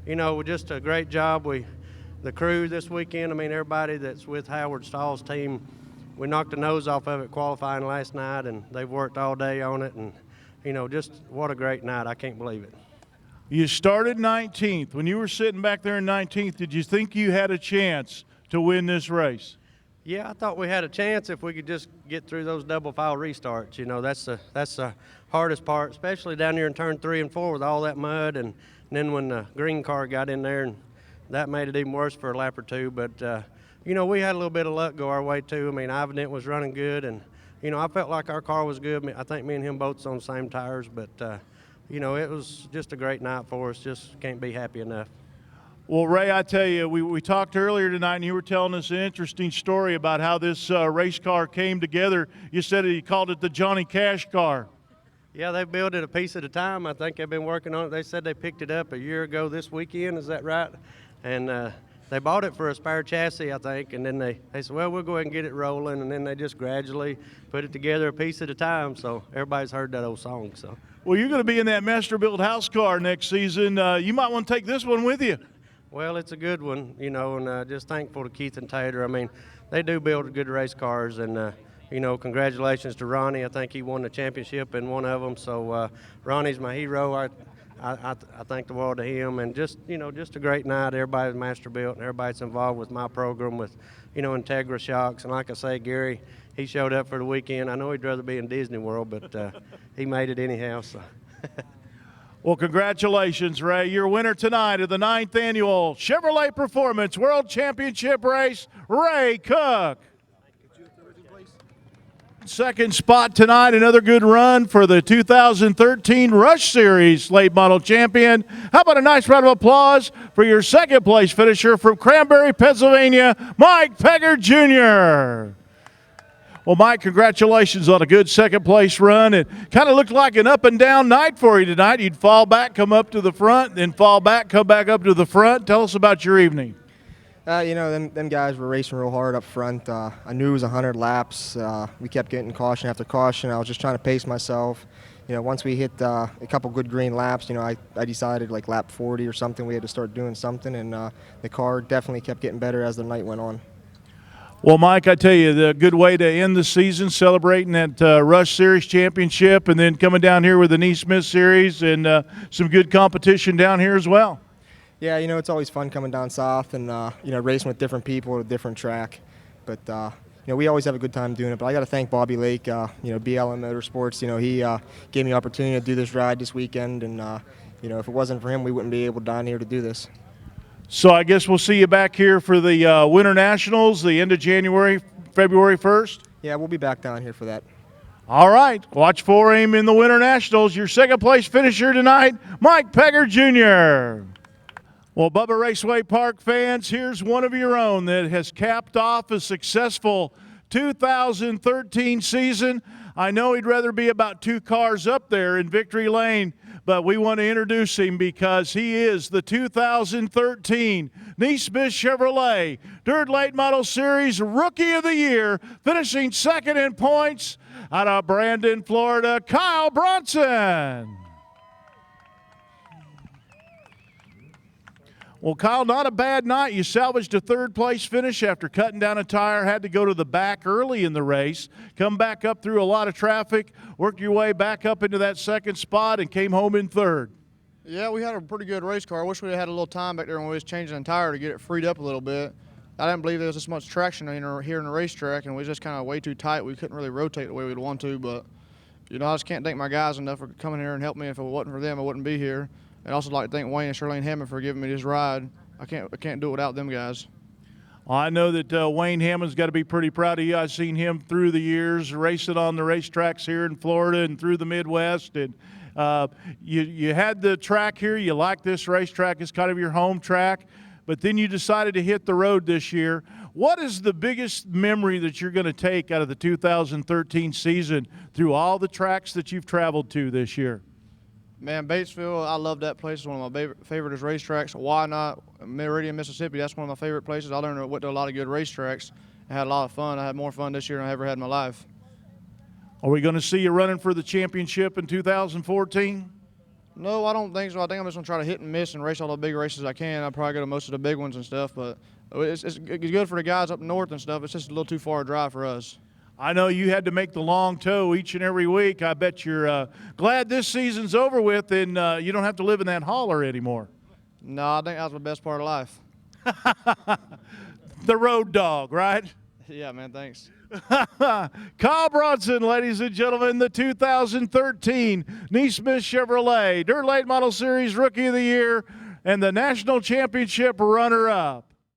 just a great job. The crew this weekend, everybody that's with Howard Stahl's team, we knocked the nose off of it qualifying last night, and they've worked all day on it, and, just what a great night. I can't believe it. You started 19th. When you were sitting back there in 19th, did you think you had a chance to win this race? Yeah, I thought we had a chance if we could just get through those double file restarts. That's the hardest part, especially down here in turn 3 and 4 with all that mud, and then when the green car got in there, and that made it even worse for a lap or two. But, we had a little bit of luck go our way too. Ivan was running good, and, I felt like our car was good. I think me and him both on the same tires, but, it was just a great night for us. Just can't be happy enough. Well, Ray, I tell you, we talked earlier tonight, and you were telling us an interesting story about how this race car came together. You said you called it the Johnny Cash car. Yeah, they built it a piece at a time. I think they've been working on it. They said they picked it up a year ago this weekend. Is that right? And they bought it for a spare chassis, I think, and then they said, well, we'll go ahead and get it rolling, and then they just gradually put it together a piece at a time. So everybody's heard that old song. So. Well, you're going to be in that master-built house car next season. You might want to take this one with you. Well, it's a good one, and just thankful to Keith and Tater. They do build good race cars, and, congratulations to Ronnie. I think he won the championship in one of them. So Ronnie's my hero. I thank the world to him, and just a great night. Everybody's master built, and everybody's involved with my program with, Integra shocks. And like I say, Gary, he showed up for the weekend. I know he'd rather be in Disney World, but he made it anyhow. So. Well, congratulations, Ray. You're winner tonight of the 9th Annual Chevrolet Performance World Championship Race, Ray Cook. Second spot tonight, another good run for the 2013 Rush Series late model champion. How about a nice round of applause for your second place finisher from Cranberry, Pennsylvania, Mike Pegher Jr. Well, Mike, congratulations on a good second-place run. It kind of looked like an up-and-down night for you tonight. You'd fall back, come up to the front, then fall back, come back up to the front. Tell us about your evening. Them guys were racing real hard up front. I knew it was 100 laps. We kept getting caution after caution. I was just trying to pace myself. Once we hit a couple good green laps, I decided like lap 40 or something we had to start doing something, and the car definitely kept getting better as the night went on. Well, Mike, I tell you, the good way to end the season, celebrating that Rush Series championship, and then coming down here with the NeSmith Series and some good competition down here as well. Yeah, it's always fun coming down south and, racing with different people at a different track. But, we always have a good time doing it. But I got to thank Bobby Lake, BLM Motorsports. He gave me the opportunity to do this ride this weekend. And, if it wasn't for him, we wouldn't be able down here to do this. So I guess we'll see you back here for the Winter Nationals, the end of January, February 1st? Yeah, we'll be back down here for that. All right. Watch for him in the Winter Nationals. Your second-place finisher tonight, Mike Pegher Jr. Well, Bubba Raceway Park fans, here's one of your own that has capped off a successful 2013 season. I know he'd rather be about 2 cars up there in victory lane, but we want to introduce him because he is the 2013 NeSmith Chevrolet Dirt Late Model Series Rookie of the Year, finishing second in points out of Brandon, Florida, Kyle Bronson. Well, Kyle, not a bad night. You salvaged a third-place finish after cutting down a tire, had to go to the back early in the race, come back up through a lot of traffic, worked your way back up into that second spot, and came home in third. Yeah, we had a pretty good race car. I wish we had a little time back there when we was changing the tire to get it freed up a little bit. I didn't believe there was this much traction here in the racetrack, and we was just kind of way too tight. We couldn't really rotate the way we'd want to, but, I just can't thank my guys enough for coming here and helping me. If it wasn't for them, I wouldn't be here. I'd also like to thank Wayne and Charlene Hammond for giving me this ride. I can't do it without them guys. Well, I know that Wayne Hammond's got to be pretty proud of you. I've seen him through the years racing on the racetracks here in Florida and through the Midwest. And you had the track here. You like this racetrack. It's kind of your home track. But then you decided to hit the road this year. What is the biggest memory that you're going to take out of the 2013 season through all the tracks that you've traveled to this year? Man, Batesville, I love that place. It's one of my favorite racetracks. Why not? Meridian, Mississippi, that's one of my favorite places. I learned went to a lot of good racetracks. I had a lot of fun. I had more fun this year than I ever had in my life. Are we going to see you running for the championship in 2014? No, I don't think so. I think I'm just going to try to hit and miss and race all the big races I can. I'll probably go to most of the big ones and stuff, but it's good for the guys up north and stuff. It's just a little too far a drive for us. I know you had to make the long tow each and every week. I bet you're glad this season's over with and you don't have to live in that holler anymore. No, I think that's the best part of life. The road dog, right? Yeah, man, thanks. Kyle Bronson, ladies and gentlemen, the 2013 NeSmith Chevrolet Dirt Late Model Series Rookie of the Year and the National Championship runner-up.